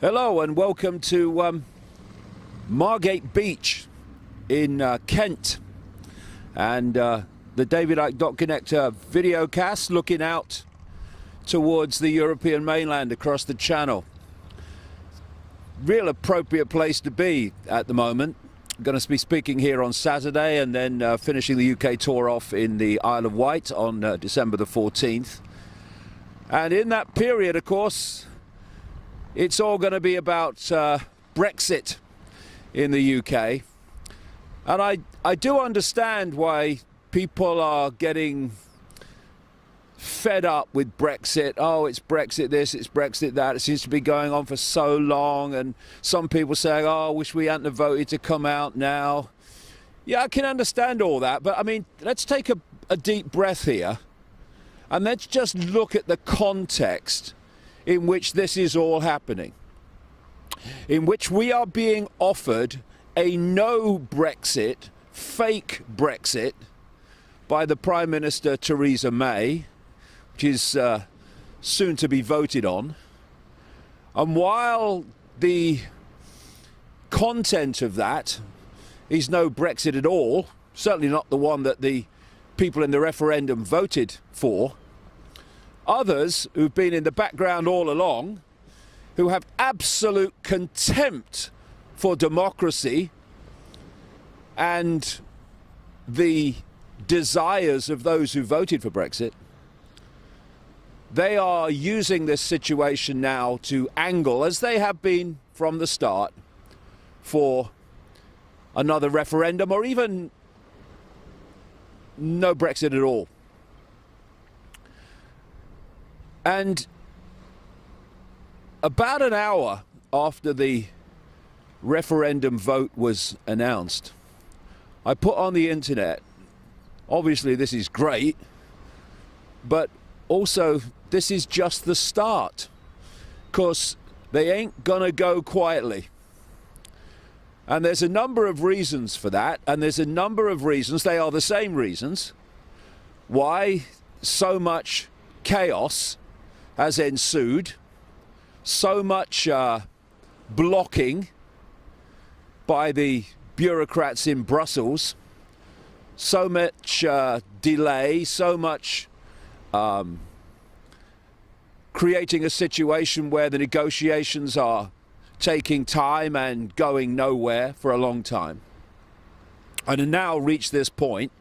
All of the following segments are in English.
Hello and welcome to Margate Beach in Kent, and the David Icke Connector video cast looking out towards the European mainland across the channel. Real appropriate place to be at the moment. I'm going to be speaking here on Saturday and then finishing the UK tour off in the Isle of Wight on December the 14th. And in that period, of course, it's all going to be about Brexit in the UK. And I do understand why people are getting fed up with Brexit. Oh, it's Brexit this, it's Brexit that. It seems to be going on for so long. And some people saying, oh, I wish we hadn't have voted to come out now. Yeah, I can understand all that. But I mean, let's take a deep breath here. And let's just look at the context in which this is all happening, in which we are being offered a no Brexit, fake Brexit, by the Prime Minister Theresa May, which is soon to be voted on. And while the content of that is no Brexit at all, certainly not the one that the people in the referendum voted for, others who've been in the background all along, who have absolute contempt for democracy and the desires of those who voted for Brexit, they are using this situation now to angle, as they have been from the start, for another referendum or even no Brexit at all. And about an hour after the referendum vote was announced, I put on the internet, obviously this is great, but also this is just the start, because they ain't gonna go quietly. And there's a number of reasons for that, and there's a number of reasons, they are the same reasons, why so much chaos has ensued, so much blocking by the bureaucrats in Brussels, so much delay, so much creating a situation where the negotiations are taking time and going nowhere for a long time, and have now reached this point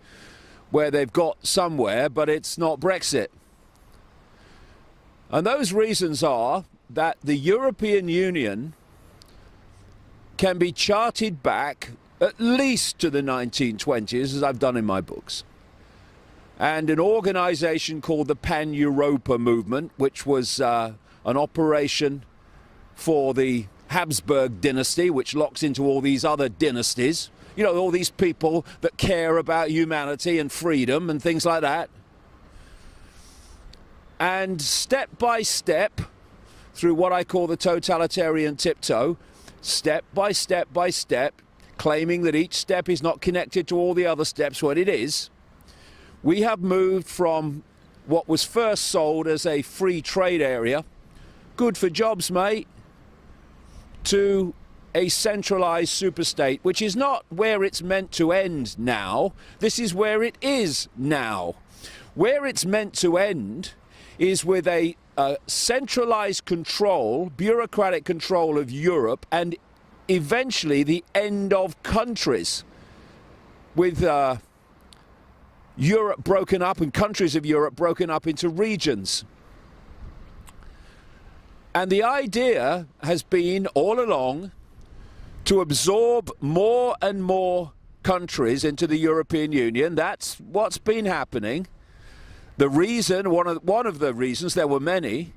where they've got somewhere, but it's not Brexit. And those reasons are that the European Union can be charted back at least to the 1920s, as I've done in my books. And an organisation called the Pan-Europa movement, which was an operation for the Habsburg dynasty, which locks into all these other dynasties. You know, all these people that care about humanity and freedom and things like that. And step by step, through what I call the totalitarian tiptoe, step by step, claiming that each step is not connected to all the other steps when it is, we have moved from what was first sold as a free trade area, good for jobs, mate, to a centralised superstate, which is not where it's meant to end now. This is where it is now. Where it's meant to end is with a centralised control, bureaucratic control of Europe, and eventually the end of countries, with Europe broken up and countries of Europe broken up into regions. And the idea has been all along to absorb more and more countries into the European Union. That's what's been happening. The reason, one of the reasons, there were many,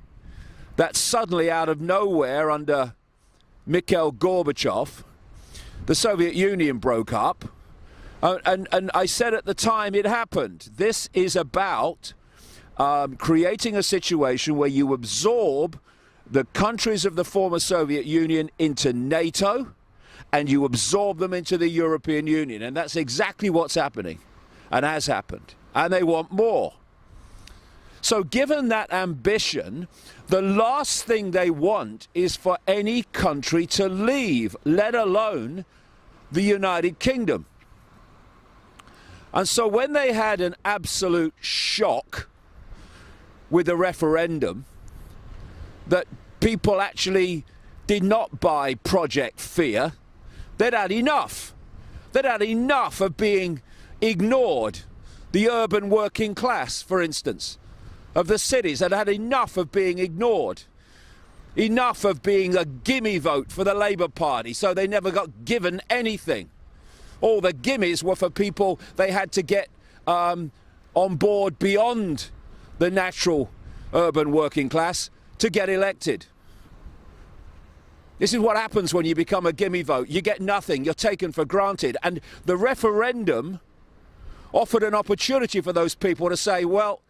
that suddenly out of nowhere under Mikhail Gorbachev, the Soviet Union broke up. And I said at the time it happened. This is about creating a situation where you absorb the countries of the former Soviet Union into NATO and you absorb them into the European Union. And that's exactly what's happening and has happened. And they want more. So given that ambition, the last thing they want is for any country to leave, let alone the United Kingdom. And so when they had an absolute shock with the referendum, that people actually did not buy Project Fear, they'd had enough. They'd had enough of being ignored. The urban working class, for instance, of the cities had had enough of being ignored. Enough of being a gimme vote for the Labour Party, so they never got given anything. All the gimmies were for people they had to get on board beyond the natural urban working class to get elected. This is what happens when you become a gimme vote. You get nothing, you're taken for granted. And the referendum offered an opportunity for those people to say, well,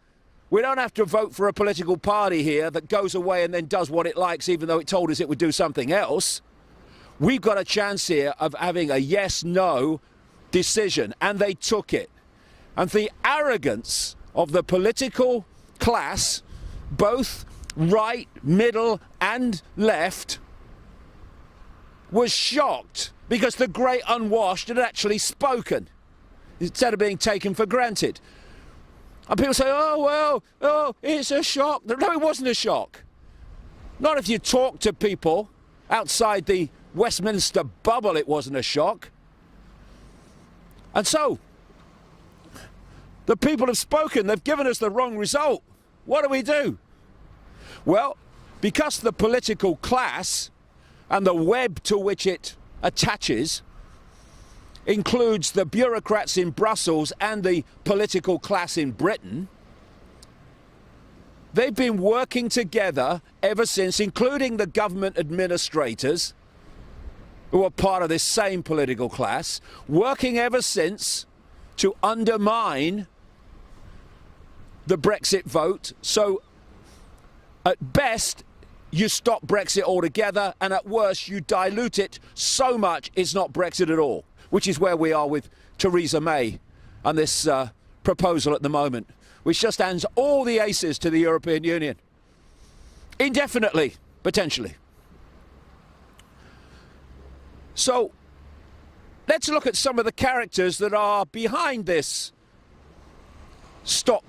we don't have to vote for a political party here that goes away and then does what it likes, even though it told us it would do something else. We've got a chance here of having a yes-no decision, and they took it. And the arrogance of the political class, both right, middle and left, was shocked because the great unwashed had actually spoken instead of being taken for granted. And people say, it's a shock. No, it wasn't a shock. Not if you talk to people outside the Westminster bubble, it wasn't a shock. And so, the people have spoken. They've given us the wrong result. What do? Well, because the political class and the web to which it attaches includes the bureaucrats in Brussels and the political class in Britain, they've been working together ever since, including the government administrators, who are part of this same political class, working ever since to undermine the Brexit vote. So at best, you stop Brexit altogether, and at worst, you dilute it so much it's not Brexit at all, which is where we are with Theresa May and this proposal at the moment, which just hands all the aces to the European Union. Indefinitely, potentially. So, let's look at some of the characters that are behind this stop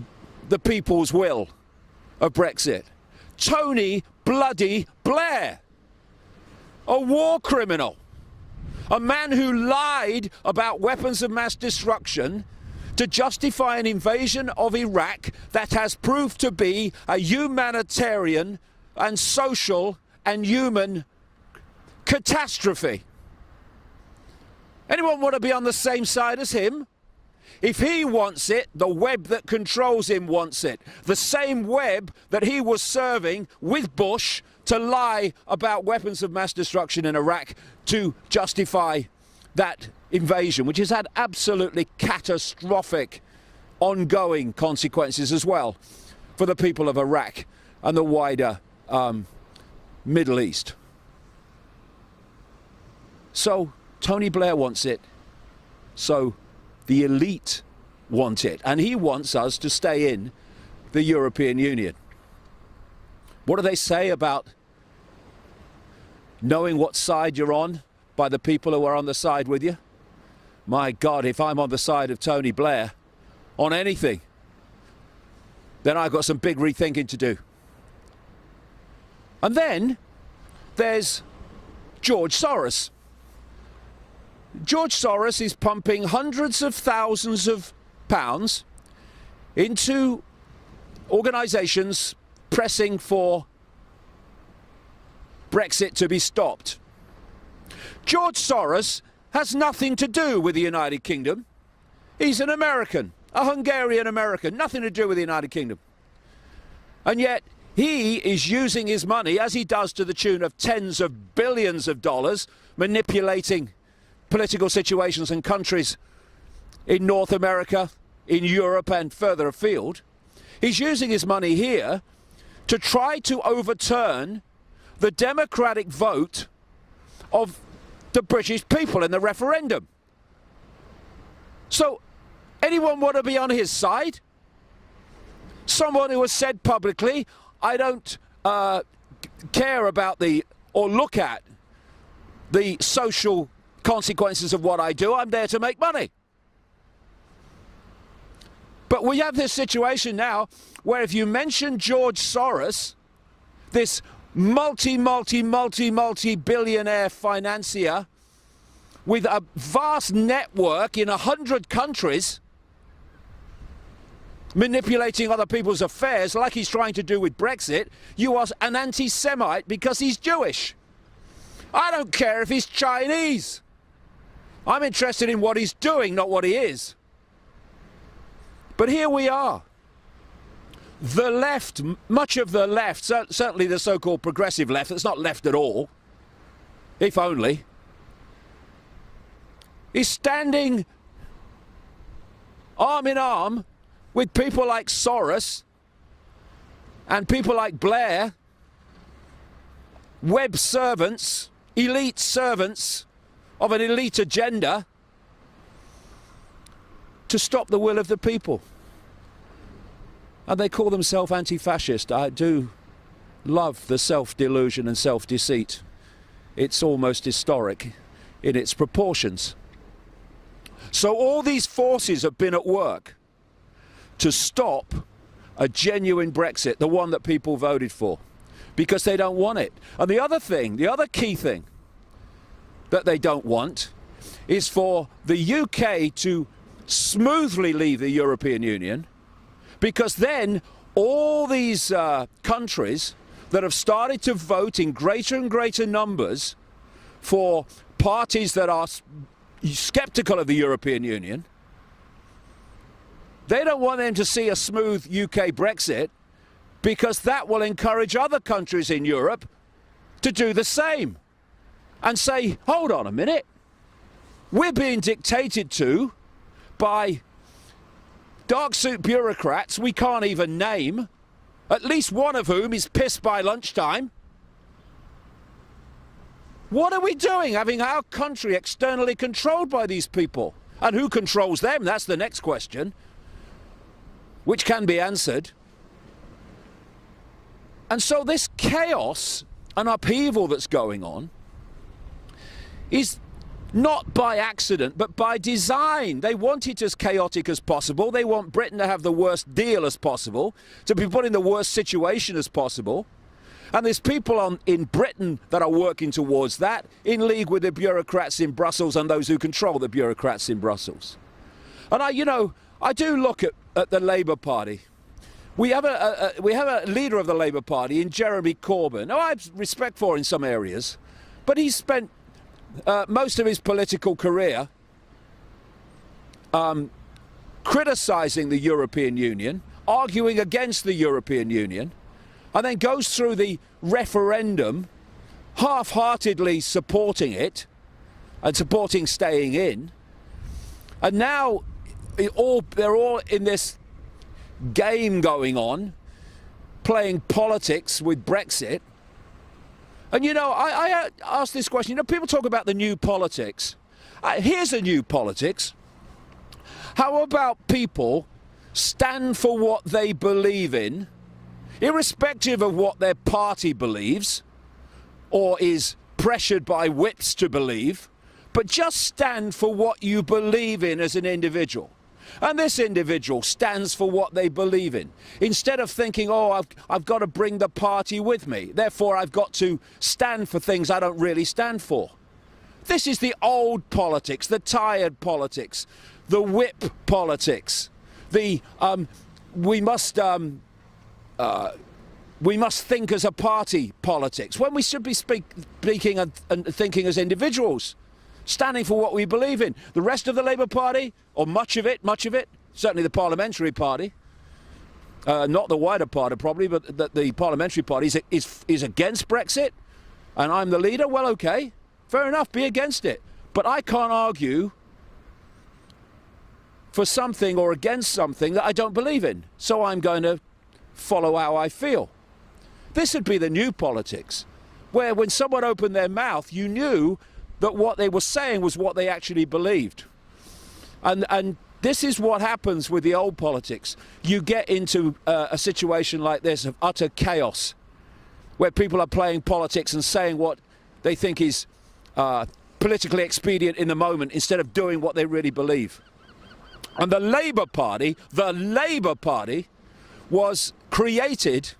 the people's will of Brexit. Tony bloody Blair, a war criminal, a man who lied about weapons of mass destruction to justify an invasion of Iraq that has proved to be a humanitarian and social and human catastrophe. Anyone want to be on the same side as him? If he wants it, the web that controls him wants it. The same web that he was serving with Bush to lie about weapons of mass destruction in Iraq to justify that invasion, which has had absolutely catastrophic ongoing consequences as well for the people of Iraq and the wider Middle East. So Tony Blair wants it, so the elite want it, and he wants us to stay in the European Union. What do they say about knowing what side you're on by the people who are on the side with you? My God, if I'm on the side of Tony Blair on anything, then I've got some big rethinking to do. And then there's George Soros. George Soros is pumping hundreds of thousands of pounds into organisations pressing for Brexit to be stopped. George Soros has nothing to do with the United Kingdom. He's an American, a Hungarian American, nothing to do with the United Kingdom. And yet he is using his money, as he does to the tune of tens of billions of dollars, manipulating political situations and countries in North America, in Europe and further afield. He's using his money here to try to overturn the democratic vote of the British people in the referendum. So, anyone want to be on his side? Someone who has said publicly, I don't care about or look at the social consequences of what I do. I'm there to make money. But we have this situation now where if you mention George Soros, this multi-billionaire financier with a vast network in 100 countries, manipulating other people's affairs like he's trying to do with Brexit, you are an anti-Semite because he's Jewish. I don't care if he's Chinese. I'm interested in what he's doing, not what he is. But here we are. The left, much of the left, certainly the so-called progressive left, that's not left at all, if only, is standing arm in arm with people like Soros and people like Blair, web servants, elite servants of an elite agenda to stop the will of the people. And they call themselves anti-fascist. I do love the self-delusion and self-deceit. It's almost historic in its proportions. So all these forces have been at work to stop a genuine Brexit, the one that people voted for, because they don't want it. And the other thing, the other key thing that they don't want is for the UK to smoothly leave the European Union, because then all these countries that have started to vote in greater and greater numbers for parties that are sceptical of the European Union, they don't want them to see a smooth UK Brexit, because that will encourage other countries in Europe to do the same and say, hold on a minute, we're being dictated to by dark suit bureaucrats we can't even name, at least one of whom is pissed by lunchtime. What are we doing, having our country externally controlled by these people? And who controls them? That's the next question, which can be answered. And so this chaos and upheaval that's going on is not by accident, but by design. They want it as chaotic as possible. They want Britain to have the worst deal as possible, to be put in the worst situation as possible. And there's people in Britain that are working towards that, in league with the bureaucrats in Brussels and those who control the bureaucrats in Brussels. And I do look at the Labour Party. We have a leader of the Labour Party in Jeremy Corbyn, who I have respect for in some areas, but he's spent most of his political career criticising the European Union, arguing against the European Union, and then goes through the referendum half-heartedly supporting it and supporting staying in. And now they're all in this game going on, playing politics with Brexit. And I ask this question, people talk about the new politics. Here's a new politics. How about people stand for what they believe in, irrespective of what their party believes or is pressured by whips to believe, but just stand for what you believe in as an individual. And this individual stands for what they believe in. Instead of thinking, oh, I've got to bring the party with me, therefore I've got to stand for things I don't really stand for. This is the old politics, the tired politics, the whip politics, the we must think as a party politics, when we should be speaking and thinking as individuals, standing for what we believe in. The rest of the Labour Party, or much of it, certainly the Parliamentary Party, not the wider party probably, but the Parliamentary Party is against Brexit, and I'm the leader. Well, okay, fair enough, be against it. But I can't argue for something or against something that I don't believe in. So I'm going to follow how I feel. This would be the new politics, where when someone opened their mouth, you knew that what they were saying was what they actually believed. And This is what happens with the old politics. You get into a situation like this of utter chaos, where people are playing politics and saying what they think is politically expedient in the moment instead of doing what they really believe. And the Labour Party was created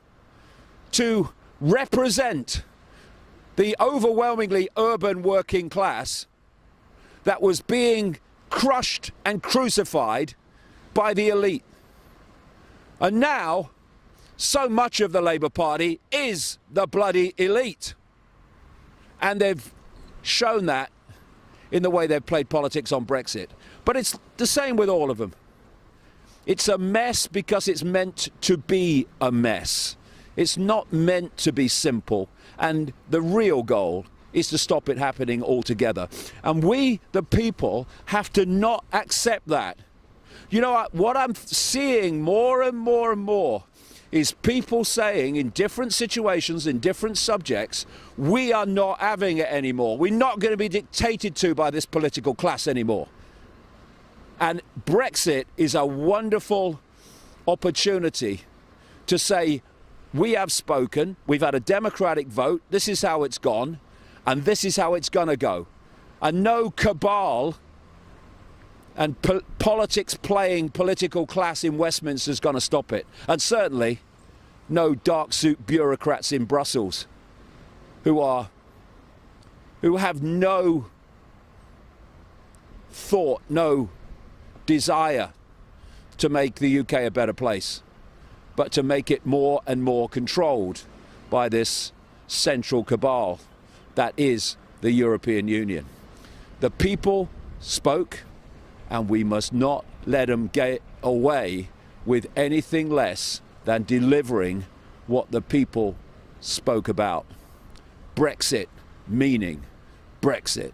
to represent the overwhelmingly urban working class that was being crushed and crucified by the elite. And now, so much of the Labour Party is the bloody elite. And they've shown that in the way they've played politics on Brexit. But it's the same with all of them. It's a mess because it's meant to be a mess. It's not meant to be simple. And the real goal is to stop it happening altogether. And we, the people, have to not accept that. You know what I'm seeing more and more and more is people saying in different situations, in different subjects, we are not having it anymore. We're not going to be dictated to by this political class anymore. And Brexit is a wonderful opportunity to say, we have spoken, we've had a democratic vote, this is how it's gone, and this is how it's going to go. And no cabal and politics playing political class in Westminster is going to stop it. And certainly no dark suit bureaucrats in Brussels who have no thought, no desire to make the UK a better place, but to make it more and more controlled by this central cabal that is the European Union. The people spoke, and we must not let them get away with anything less than delivering what the people spoke about. Brexit, meaning Brexit.